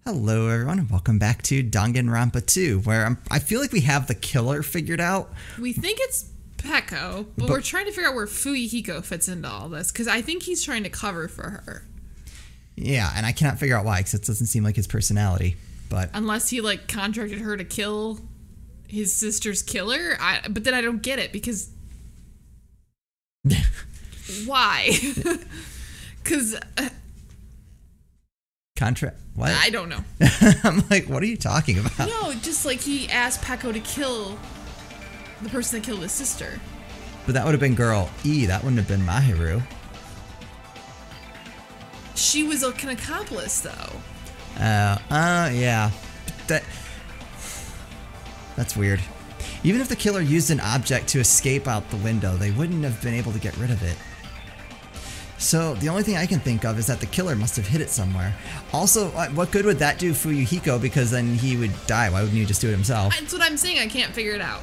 Hello everyone and welcome back to Danganronpa 2, where I feel like we have the killer figured out. We think it's Peko, but we're trying to figure out where Fuyuhiko fits into all this, because I think he's trying to cover for her. Yeah, and I cannot figure out why, because it doesn't seem like his personality. But unless he like contracted her to kill his sister's killer, but then I don't get it, because why? Because what? I don't know. I'm like, what are you talking about? No, just like he asked Peko to kill the person that killed his sister. But that would have been girl E. That wouldn't have been Mahiru. She was an accomplice, though. Yeah. That's weird. Even if the killer used an object to escape out the window, they wouldn't have been able to get rid of it. So the only thing I can think of is that the killer must have hid it somewhere. Also, what good would that do Fuyuhiko? Because then he would die. Why wouldn't he just do it himself? That's what I'm saying. I can't figure it out.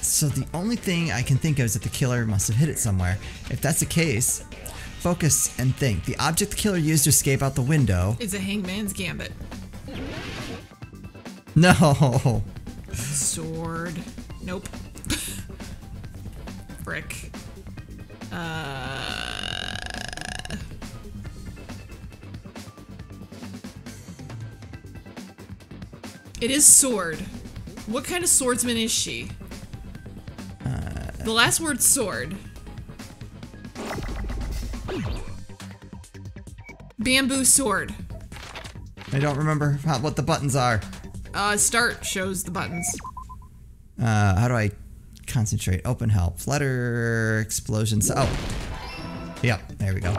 So the only thing I can think of is that the killer must have hid it somewhere. If that's the case, focus and think. The object the killer used to escape out the window is a hangman's gambit. No. Sword. Nope. Frick. It is sword. What kind of swordsman is she? The last word's sword. Bamboo sword. I don't remember what the buttons are. Start shows the buttons. How do I concentrate? Open help. Flutter. Explosions. Oh. Yep. There we go.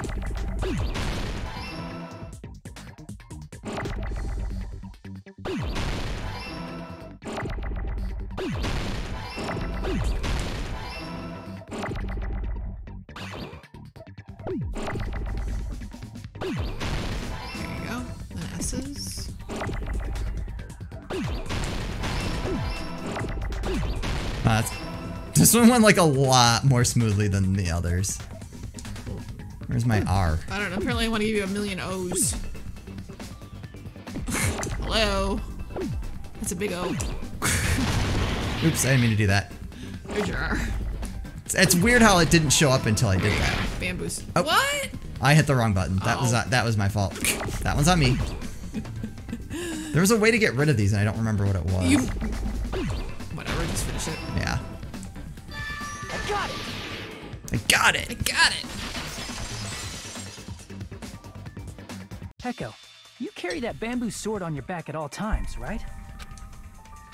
This one went like a lot more smoothly than the others. Where's my R? I don't know. Apparently I want to give you a million O's. Hello. That's a big O. Oops, I didn't mean to do that. There's your R. It's weird how it didn't show up until I did that. Bamboos. Oh, what? I hit the wrong button. That was my fault. That one's on me. There was a way to get rid of these and I don't remember what it was. Whatever, just finish it. Yeah. I got it! I got it! I got it! Peko, you carry that bamboo sword on your back at all times, right?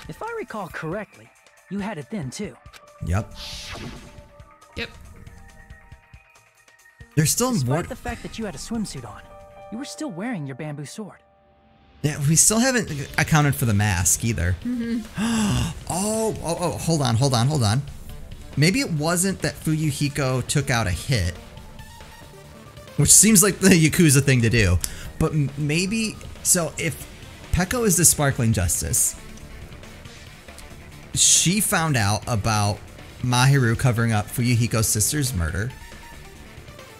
If I recall correctly, you had it then too. Yep. Yep. There's still more. Despite the fact that you had a swimsuit on, you were still wearing your bamboo sword. Yeah, we still haven't accounted for the mask either. Mm-hmm. Oh, hold on. Maybe it wasn't that Fuyuhiko took out a hit, which seems like the Yakuza thing to do, but maybe, so if Peko is the Sparkling Justice, she found out about Mahiru covering up Fuyuhiko's sister's murder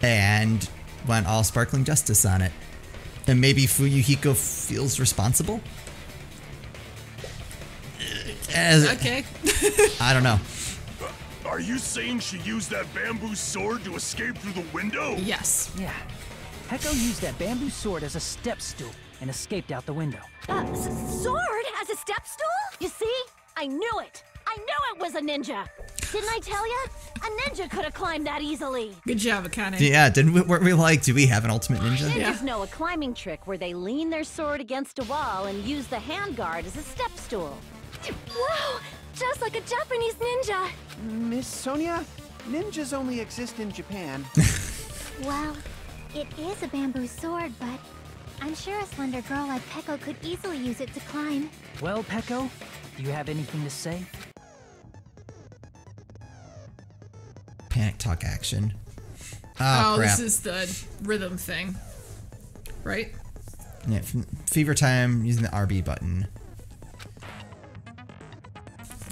and went all Sparkling Justice on it. And maybe Fuyuhiko feels responsible? Okay. I don't know. Are you saying she used that bamboo sword to escape through the window? Yes. Yeah. Peko used that bamboo sword as a step stool and escaped out the window. Sword as a step stool? You see? I knew it. I knew it was a ninja. Didn't I tell you? A ninja could have climbed that easily. Good job, Akane. Yeah, weren't we like, do we have an ultimate ninja? Ninjas know a climbing trick where they lean their sword against a wall and use the handguard as a step stool. Wow! Just like a Japanese ninja. Miss Sonia, ninjas only exist in Japan. Well, it is a bamboo sword, but I'm sure a slender girl like Peko could easily use it to climb. Well, Peko, do you have anything to say? Panic talk action. Oh, crap. This is the rhythm thing, right? Yeah, fever time using the RB button.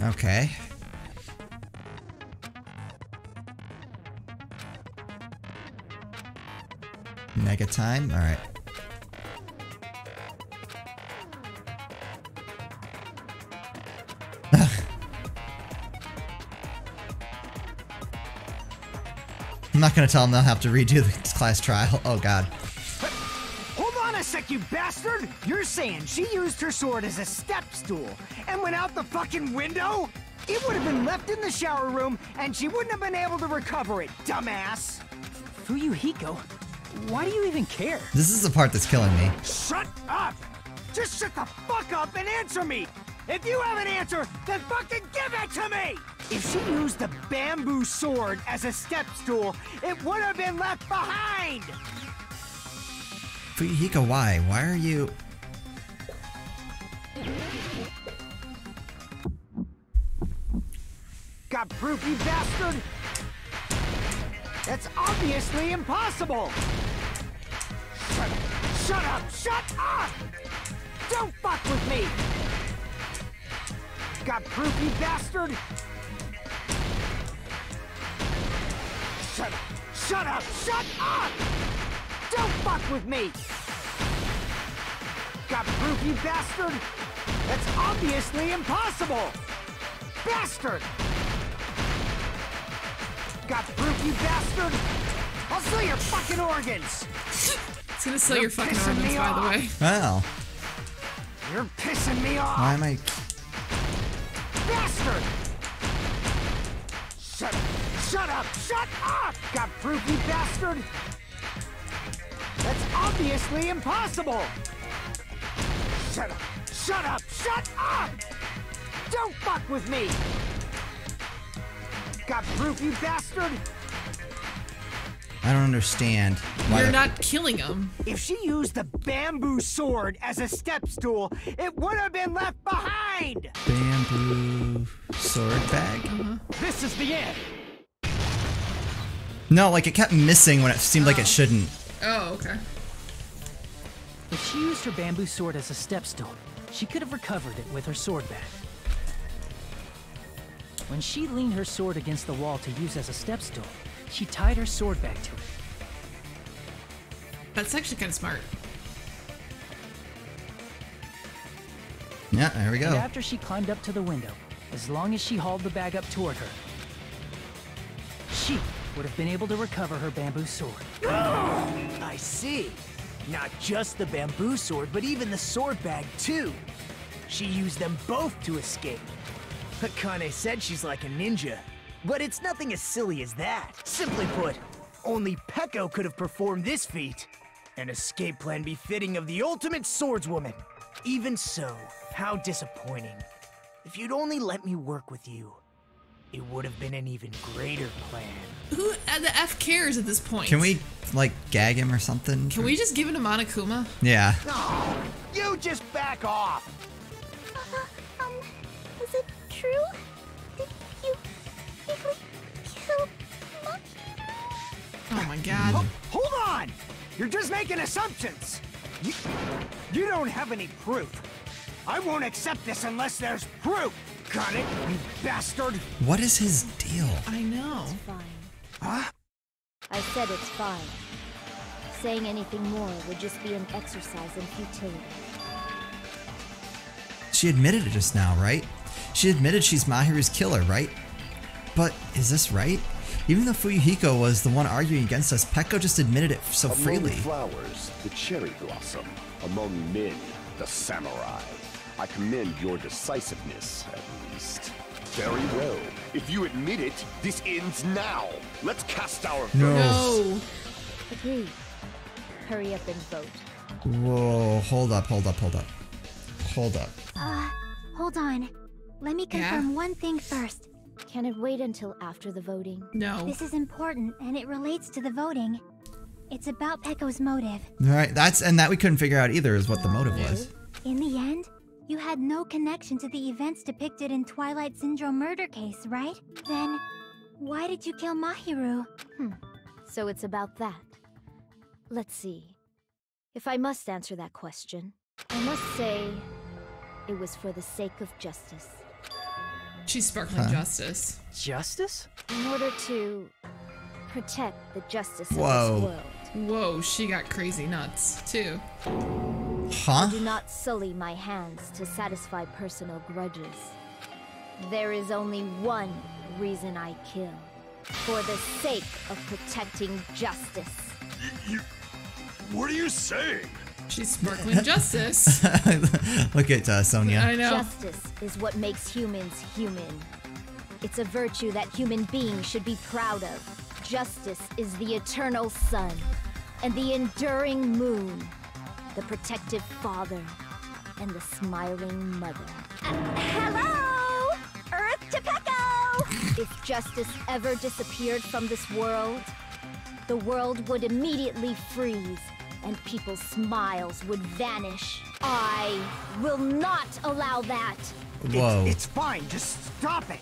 Okay. Mega time. All right. I'm not gonna tell them they'll have to redo the class trial. Oh god. Hold on a sec, you bastard! You're saying she used her sword as a step stool and went out the fucking window? It would have been left in the shower room and she wouldn't have been able to recover it, dumbass! Fuyuhiko, why do you even care? This is the part that's killing me. Shut up! Just shut the fuck up and answer me! If you have an answer, then fucking give it to me! If she used the bamboo sword as a step stool, it would have been left behind! Fuyuhiko, why? Why are you... Got proof, you bastard? That's obviously impossible! Shut up! Shut up! Shut up! Don't fuck with me! Got proof, you bastard? Shut up! Shut up! Shut up! Don't fuck with me! Got proof, you bastard? That's obviously impossible! Bastard! Got proof, you bastard? I'll sell your fucking organs! It's gonna sell your fucking organs, by the way. Wow. You're pissing me off! Why am I... Bastard! Shut up! Shut up! Shut up! Got proof, you bastard? That's obviously impossible! Shut up! Shut up! Shut up! Don't fuck with me! Got proof, you bastard? I don't understand. Why You're the- not killing him. If she used the bamboo sword as a step stool, it would have been left behind! Bamboo sword bag? This is the end! No, like it kept missing when it seemed like it shouldn't. Oh, okay. If she used her bamboo sword as a step stool, she could have recovered it with her sword bag. When she leaned her sword against the wall to use as a step stool, she tied her sword bag to it. That's actually kind of smart. Yeah, there we go. And after she climbed up to the window, as long as she hauled the bag up toward her, she would have been able to recover her bamboo sword. I see. Not just the bamboo sword, but even the sword bag, too. She used them both to escape. Akane said she's like a ninja, but it's nothing as silly as that. Simply put, only Peko could have performed this feat. An escape plan befitting of the ultimate swordswoman. Even so, how disappointing. If you'd only let me work with you, it would have been an even greater plan. Who the F cares at this point? Can we, like, gag him or something? Can we just give it to Monokuma? Yeah. No, you just back off. Was it true? Did you really kill Maki? Oh my god. Hold on! You're just making assumptions! You don't have any proof. I won't accept this unless there's proof! Got it, you bastard? What is his deal? I know. Fine. Huh? I said it's fine. Saying anything more would just be an exercise in futility. She admitted it just now, right? She admitted she's Mahiru's killer, right? But is this right? Even though Fuyuhiko was the one arguing against us, Peko just admitted it so freely. Among flowers, the cherry blossom. Among men, the samurai. I commend your decisiveness, at least. Very well. If you admit it, this ends now. Let's cast our vote. No. Agreed. Hurry up and vote. Whoa, hold up. Hold on. Let me Yeah? confirm one thing first. Can it wait until after the voting? No. This is important, and it relates to the voting. It's about Peko's motive. Alright, that we couldn't figure out either is what the motive was. In the end, you had no connection to the events depicted in Twilight Syndrome murder case, right? Then, why did you kill Mahiru? So it's about that. Let's see. If I must answer that question, I must say it was for the sake of justice. She's sparkling justice. Justice? In order to protect the justice of Whoa. this world. Whoa, she got crazy nuts, too. Huh? Do not sully my hands to satisfy personal grudges. There is only one reason I kill. For the sake of protecting justice. What are you saying? She's sparkling justice. Look at Sonia. I know. Justice is what makes humans human. It's a virtue that human beings should be proud of. Justice is the eternal sun and the enduring moon, the protective father and the smiling mother. Hello! Earth to Pecco! If justice ever disappeared from this world, the world would immediately freeze and people's smiles would vanish. I will not allow that. Whoa. It's fine, just stop it.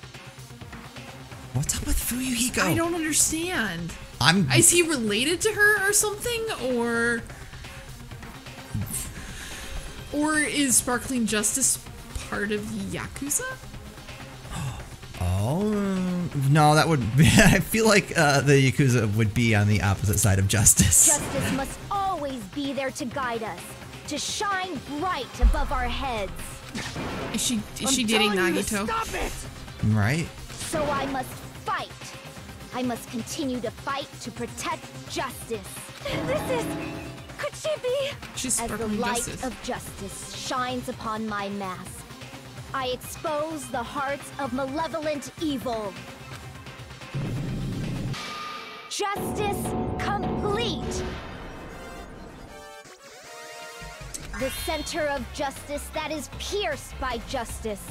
What's up with Fuyuhiko? I don't understand. I'm. Is he related to her or something? Or is Sparkling Justice part of Yakuza? Oh no, that would. Be, I feel like the Yakuza would be on the opposite side of justice. Justice must always be there to guide us, to shine bright above our heads. Is she dating Nagito? Stop it! Right? So I must fight. I must continue to fight to protect justice. Could she be? She's As the Sparkling light Justice. of justice shines upon my mask, I expose the hearts of malevolent evil. Justice complete. The center of justice that is pierced by justice.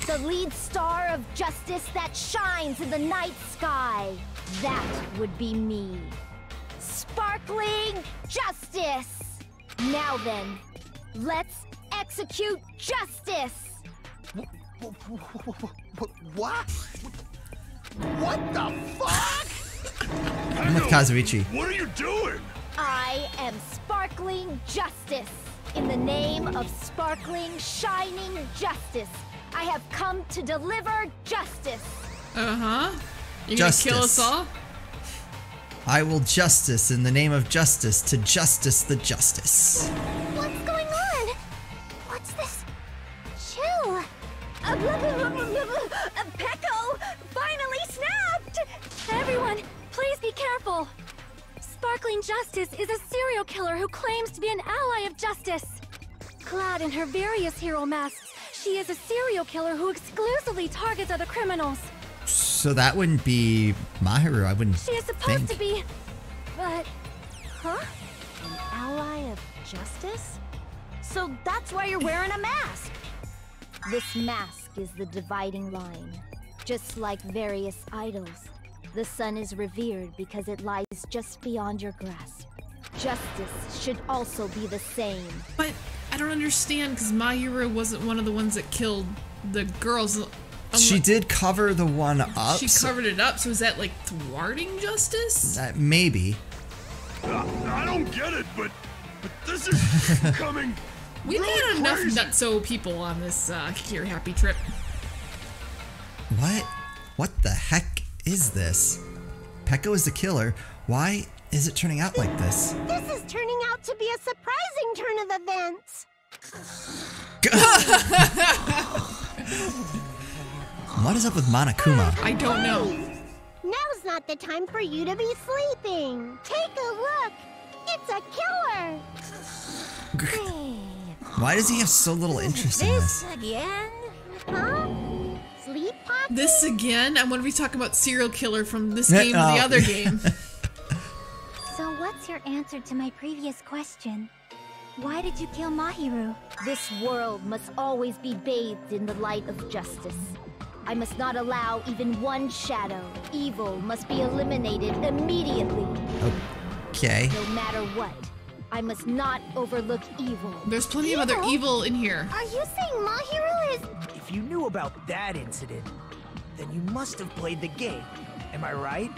The lead star of justice that shines in the night sky. That would be me. Sparkling justice. Now then, let's execute justice. What? What the fuck? I'm with Kazuichi. What are you doing? I am sparkling justice. In the name of sparkling, shining justice, I have come to deliver justice. Uh-huh. You gonna Justice. kill us all? I will justice in the name of justice to justice the justice. What's going on? What's this? Chill. Pecco finally snapped! Everyone, please be careful. Sparkling Justice is a serial killer who claims to be an ally of justice. Clad in her various hero masks, she is a serial killer who exclusively targets other criminals. So that wouldn't be Mahiru, I wouldn't She is supposed think. to be, but... Huh? An ally of justice? So that's why you're wearing a mask. This mask is the dividing line. Just like various idols, the sun is revered because it lies just beyond your grasp. Justice should also be the same. But I don't understand because Mahiru wasn't one of the ones that killed the girls. She did cover the one up. She covered it up, so is that like thwarting justice? Maybe. I don't get it, but this is becoming We've really had enough crazy. nutso people on this Here Happy trip. What? What the heck is this? Pecco is the killer. Why is it turning out like this? This is turning out to be a surprising turn of events. What is up with Monokuma? I don't know. Now's not the time for you to be sleeping. Take a look. It's a killer. Why does he have so little interest in this? Again? Huh? Sleep pocket? This again? I want to be talking about serial killer from this game to the Oh. other game. So what's your answer to my previous question? Why did you kill Mahiru? This world must always be bathed in the light of justice. I must not allow even one shadow. Evil must be eliminated immediately. Okay. No matter what, I must not overlook evil. There's plenty of other evil in here. Are you saying Mahiru is... If you knew about that incident, then you must have played the game. Am I right?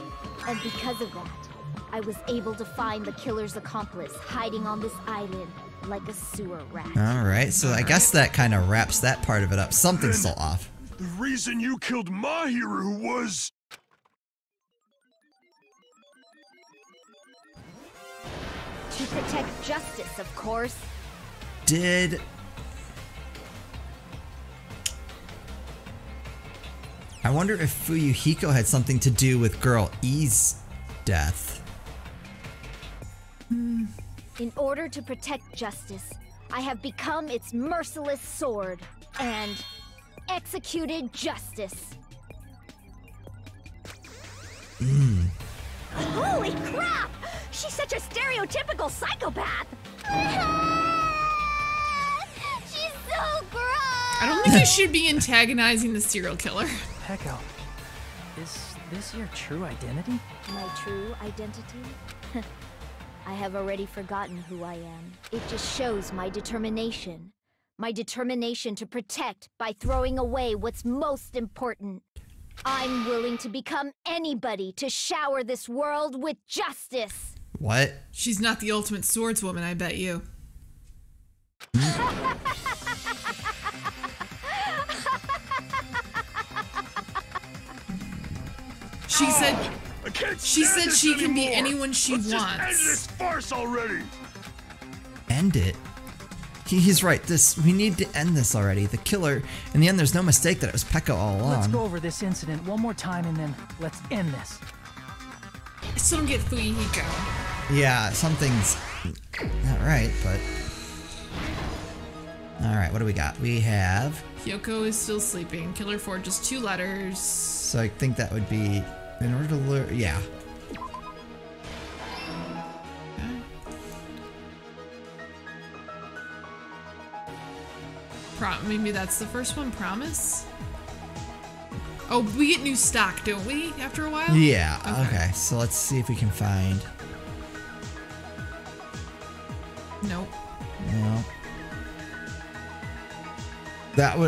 And because of that, I was able to find the killer's accomplice hiding on this island like a sewer rat. Alright, so I guess that kind of wraps that part of it up. Something's still off. The reason you killed Mahiru was... To protect justice, of course. Did... I wonder if Fuyuhiko had something to do with Girl E's death. In order to protect justice, I have become its merciless sword and executed justice. Holy crap! She's such a stereotypical psychopath! She's so gross! I don't think you should be antagonizing the serial killer. Peko, is this your true identity? My true identity? I have already forgotten who I am. It just shows my determination. My determination to protect by throwing away what's most important. I'm willing to become anybody to shower this world with justice. What? She's not the ultimate swordswoman, I bet you. She said she can be anyone she wants. Just end this farce already. End it? He's right. We need to end this already. The killer, in the end, there's no mistake that it was Peko all along. Let's go over this incident one more time and then let's end this. I still don't get Fuyuhiko. Yeah, something's not right, but... Alright, what do we got? We have... Hyoko is still sleeping. Killer forges 2 letters. So I think that would be... In order to lure... Yeah. Maybe that's the first one, promise? Oh, we get new stock, don't we, after a while? Yeah, okay. So let's see if we can find... Nope. No.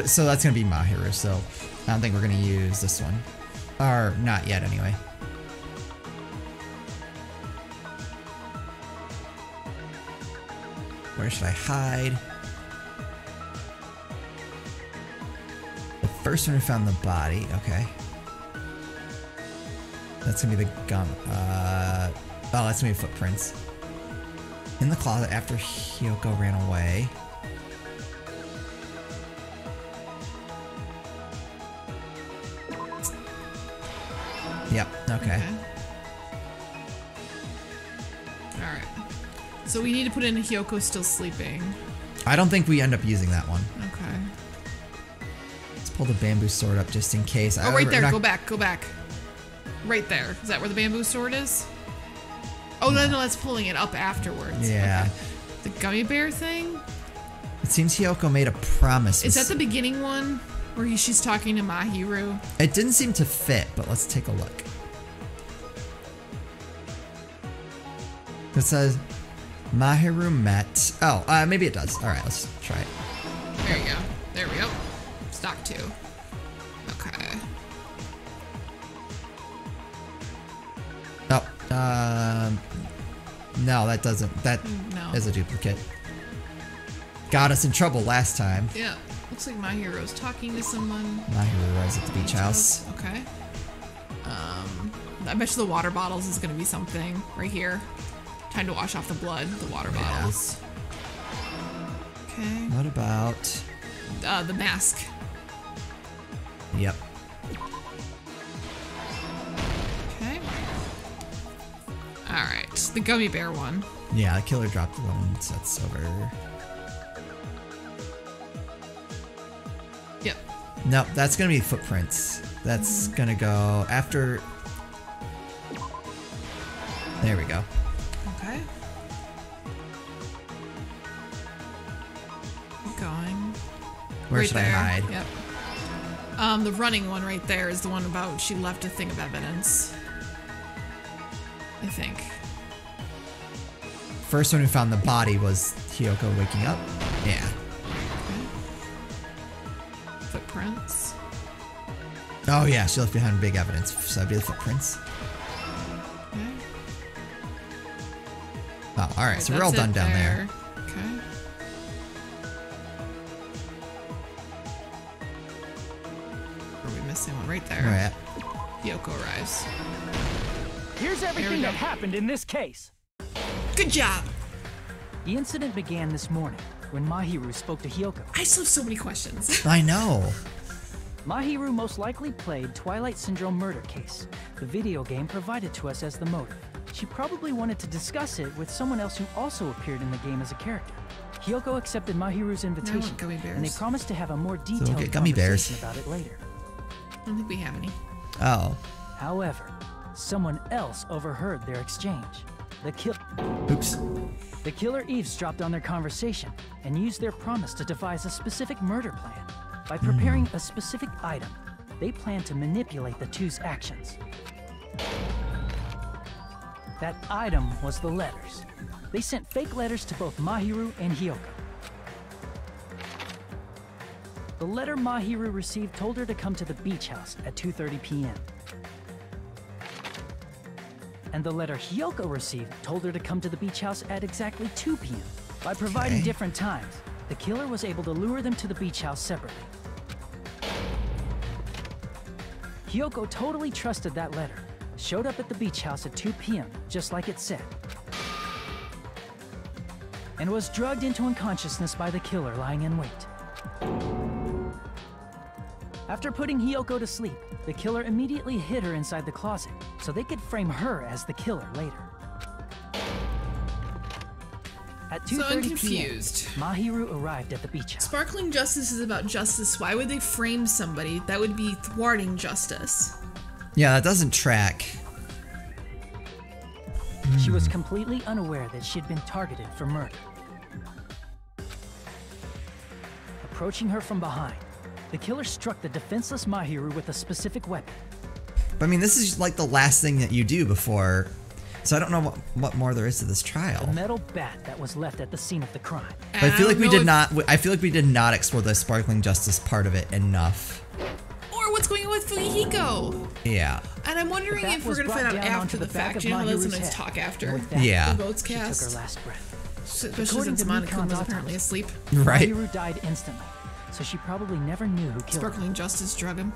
So that's gonna be Mahiru, so I don't think we're gonna use this one. Or not yet anyway. Where should I hide? The first one who found the body, okay. That's gonna be the gum. Oh, that's gonna be footprints. In the closet after Hyoko ran away. Yep, okay. Alright. So we need to put in Hyoko still sleeping. I don't think we end up using that one. Okay. Let's pull the bamboo sword up just in case. Oh, right there. Go back. Go back. Right there. Is that where the bamboo sword is? Oh, no, that's pulling it up afterwards. Yeah. Okay. The gummy bear thing? It seems Hyoko made a promise. Is that the beginning one? Where she's talking to Mahiru? It didn't seem to fit, but let's take a look. It says Mahiru met... Oh, maybe it does. Alright, let's try it. There you go. There we go. Stock 2. Okay. Oh, no, that doesn't. That is a duplicate. Got us in trouble last time. Yeah. Looks like Mahiru's talking to someone. Mahiru was at the beach house. Okay. I bet you the water bottles is gonna be something right here. Time to wash off the blood. The water bottles. Okay. What about the mask? Yep. Okay. All right. The gummy bear one. Yeah, the killer dropped the one. So that's over. Yep. No, that's gonna be footprints. That's gonna go after. There we go. Okay. Keep going. Where right should there. I hide? Yep. The running one right there is the one about she left a thing of evidence. I think. First one who found the body was Hyoko waking up. Yeah. Footprints. Oh yeah, she left behind big evidence, so that'd be the footprints. Okay. Oh, alright, so we're all done down there. Okay. Are we missing one right there? Where at? Hyoko arrives. Here's everything that happened in this case. Good job. The incident began this morning when Mahiru spoke to Hyoko. I still have so many questions. I know. Mahiru most likely played Twilight Syndrome Murder Case, the video game provided to us as the motive. She probably wanted to discuss it with someone else who also appeared in the game as a character. Hyoko accepted Mahiru's invitation, gummy bears. and they promised to have a more detailed get gummy bears. conversation about it later. I don't think we have any. Oh. However, someone else overheard their exchange. Oops. The killer eavesdropped on their conversation and used their promise to devise a specific murder plan. By preparing a specific item, they planned to manipulate the two's actions. That item was the letters. They sent fake letters to both Mahiru and Hyoko. The letter Mahiru received told her to come to the beach house at 2:30 p.m. And the letter Hyoko received told her to come to the beach house at exactly 2 p.m. By providing different times, the killer was able to lure them to the beach house separately. Hyoko totally trusted that letter, showed up at the beach house at 2 p.m., just like it said, and was drugged into unconsciousness by the killer lying in wait. After putting Hyoko to sleep, the killer immediately hid her inside the closet, so they could frame her as the killer later. At 2:30 So I'm p.m., confused. Mahiru arrived at the beach house. Sparkling justice is about justice. Why would they frame somebody? That would be thwarting justice. Yeah, that doesn't track. She was completely unaware that she'd been targeted for murder. Approaching her from behind, the killer struck the defenseless Mahiru with a specific weapon. But I mean, this is like the last thing that you do before. So I don't know what more there is to this trial. The metal bat that was left at the scene of the crime. But I feel like we did not. I feel like we did not explore the sparkling justice part of it enough. Or what's going on with Fuyuhiko? Yeah. And I'm wondering The bat if we're was gonna brought find out down after onto the the back fact. of You know how those Mahiru's sometimes head. talk after With that, Yeah. the votes She took her cast. last breath. Especially According since to Monokuma Mikan's was apparently autopsy, asleep. Right. Mahiru died instantly, so she probably never knew who killed her. Sparkling justice drug him.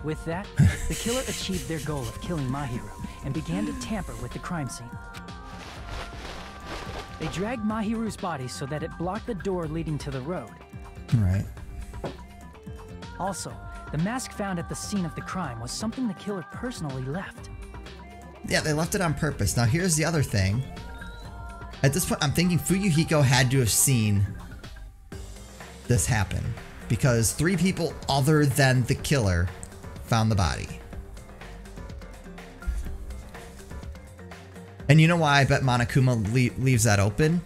With that, the killer achieved their goal of killing Mahiru and began to tamper with the crime scene. They dragged Mahiru's body so that it blocked the door leading to the road. Right. Also, the mask found at the scene of the crime was something the killer personally left. Yeah, they left it on purpose. Now here's the other thing. At this point, I'm thinking Fuyuhiko had to have seen this happen, because 3 people other than the killer found the body. And you know why I bet Monokuma leaves that open?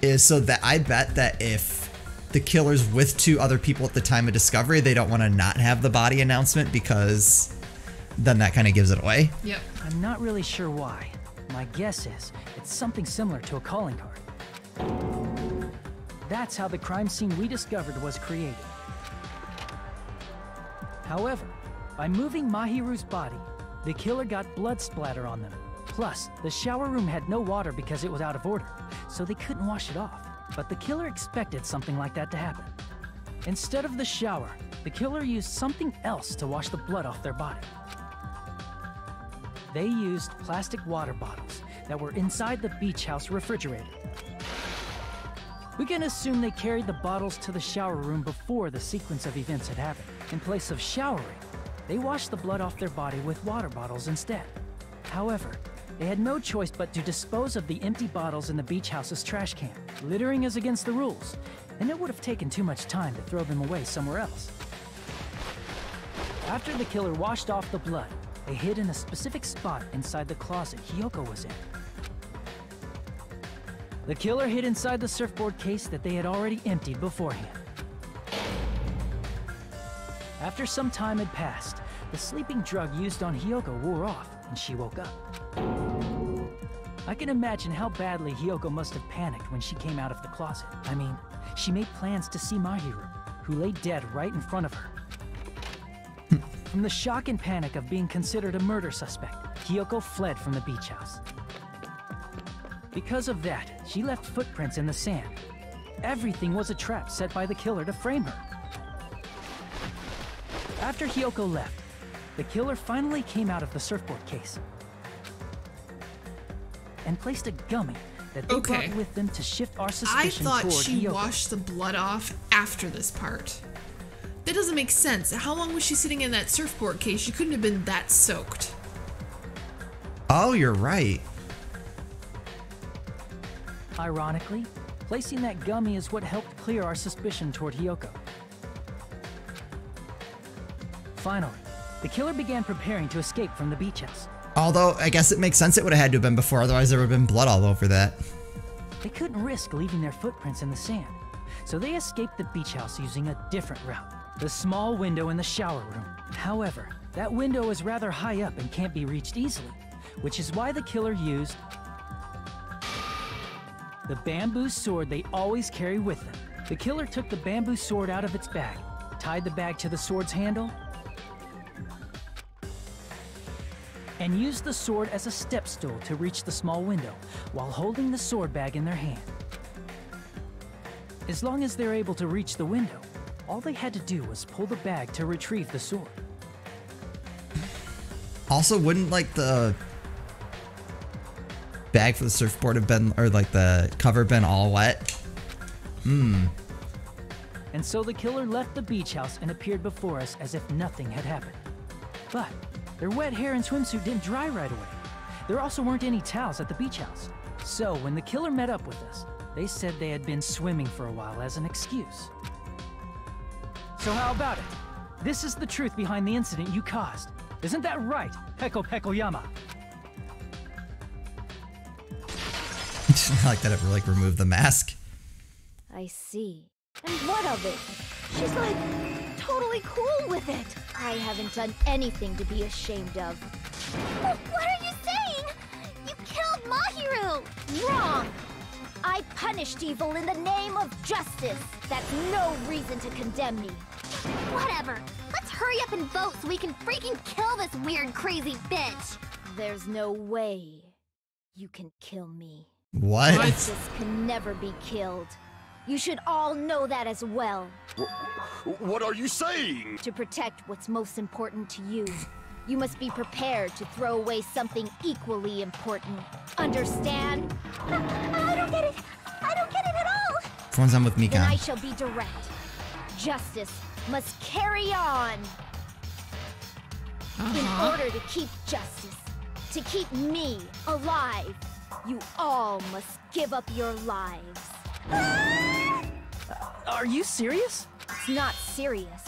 Is so that I bet that if the killer's with 2 other people at the time of discovery, they don't want to not have the body announcement, because then that kind of gives it away. Yep. I'm not really sure why. My guess is it's something similar to a calling card. That's how the crime scene we discovered was created. However, by moving Mahiru's body, the killer got blood splatter on them. Plus, the shower room had no water because it was out of order, so they couldn't wash it off. But the killer expected something like that to happen. Instead of the shower, the killer used something else to wash the blood off their body. They used plastic water bottles that were inside the beach house refrigerator. We can assume they carried the bottles to the shower room before the sequence of events had happened. In place of showering, they washed the blood off their body with water bottles instead. However, they had no choice but to dispose of the empty bottles in the beach house's trash can. Littering is against the rules, and it would have taken too much time to throw them away somewhere else. After the killer washed off the blood, they hid in a specific spot inside the closet Hyoko was in. The killer hid inside the surfboard case that they had already emptied beforehand. After some time had passed, the sleeping drug used on Hyoko wore off, and she woke up. I can imagine how badly Hyoko must have panicked when she came out of the closet. I mean, she made plans to see Mahiru, who lay dead right in front of her. From the shock and panic of being considered a murder suspect, Hyoko fled from the beach house. Because of that, she left footprints in the sand. Everything was a trap set by the killer to frame her. After Hyoko left, the killer finally came out of the surfboard case. and placed a gummy that they Okay. brought with them to shift our I suspicion thought toward she Hiyoko. washed the blood off after this part. That doesn't make sense. How long was she sitting in that surfboard case? She couldn't have been that soaked. Oh, you're right. Ironically, placing that gummy is what helped clear our suspicion toward Hiyoko. Finally, the killer began preparing to escape from the beach house. Although, I guess it makes sense it would have had to have been before, otherwise there would have been blood all over that. They couldn't risk leaving their footprints in the sand, so they escaped the beach house using a different route, the small window in the shower room. However, that window is rather high up and can't be reached easily, which is why the killer used the bamboo sword they always carry with them. The killer took the bamboo sword out of its bag, tied the bag to the sword's handle, and used the sword as a step stool to reach the small window while holding the sword bag in their hand. As long as they're able to reach the window, all they had to do was pull the bag to retrieve the sword. Also, wouldn't like the bag for the surfboard have been, or like the cover been all wet? And so the killer left the beach house and appeared before us as if nothing had happened. But their wet hair and swimsuit didn't dry right away. There also weren't any towels at the beach house. So when the killer met up with us, they said they had been swimming for a while as an excuse. So how about it? This is the truth behind the incident you caused. Isn't that right, Peko Pekoyama? I like that it like removed the mask. I see. And what of it? She's like totally cool with it. I haven't done anything to be ashamed of. What are you saying? You killed Mahiru! Wrong! I punished evil in the name of justice. That's no reason to condemn me. Whatever. Let's hurry up and vote so we can freaking kill this weird, crazy bitch. There's no way you can kill me. What? Justice can never be killed. You should all know that as well. What are you saying? To protect what's most important to you, you must be prepared to throw away something equally important. Understand? I don't get it. I don't get it at all. Phone's on with Then I Mikan. shall be direct. Justice must carry on. In order to keep justice, to keep me alive, you all must give up your lives. Are you serious? It's not serious.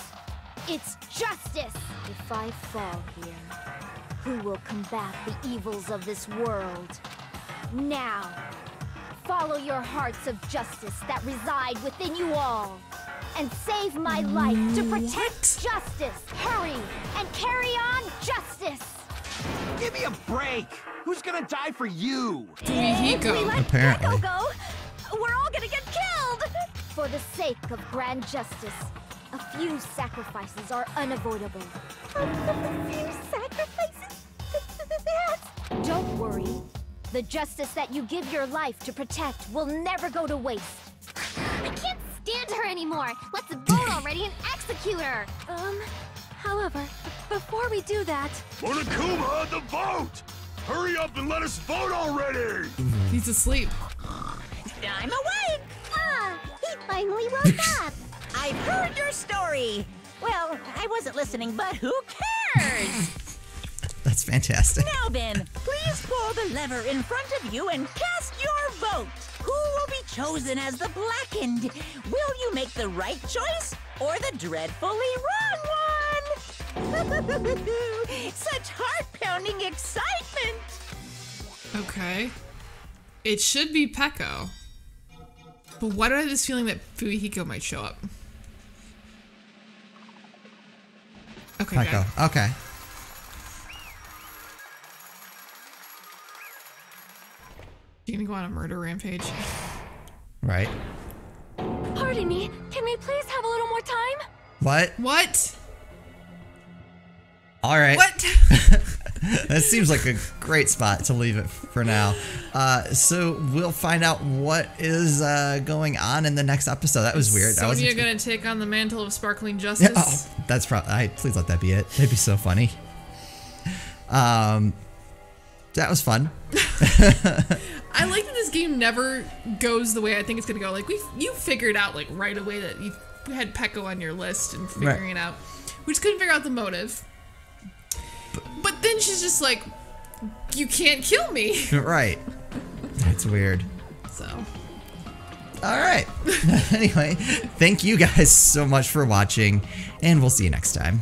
It's justice. If I fall here, who will combat the evils of this world? Now, follow your hearts of justice that reside within you all. And save my life to protect justice. Hurry and carry on justice. Give me a break! Who's gonna die for you? If we let Apparently. Peko go, we're all gonna get killed! For the sake of grand justice, a few sacrifices are unavoidable. A few sacrifices? That's... Don't worry. The justice that you give your life to protect will never go to waste. I can't stand her anymore! Let's vote already and execute her! However, before we do that... Monokuma, the vote! Hurry up and let us vote already! He's asleep. I'm awake! Ah! He finally woke up! I've heard your story! Well, I wasn't listening, but who cares? That's fantastic. Now then, please pull the lever in front of you and cast your vote. Who will be chosen as the blackened? Will you make the right choice or the dreadfully wrong one? Such heart-pounding excitement! Okay. It should be Peko. But why do I have this feeling that Fumihiko might show up? Okay, Peko. guy. Okay. You gonna go on a murder rampage? Right. Pardon me, can we please have a little more time? What? What? All right. What? That seems like a great spot to leave it for now. So we'll find out what is going on in the next episode. That was weird. Sonya gonna take on the mantle of sparkling justice? Yeah, oh, that's probably. Please let that be it. That'd be so funny. That was fun. I like that this game never goes the way I think it's gonna go. Like you figured out like right away that you had Pecco on your list and figuring it out. We just couldn't figure out the motive. But then she's just like, you can't kill me. Right. That's weird. So. All right. Anyway, thank you guys so much for watching, and we'll see you next time.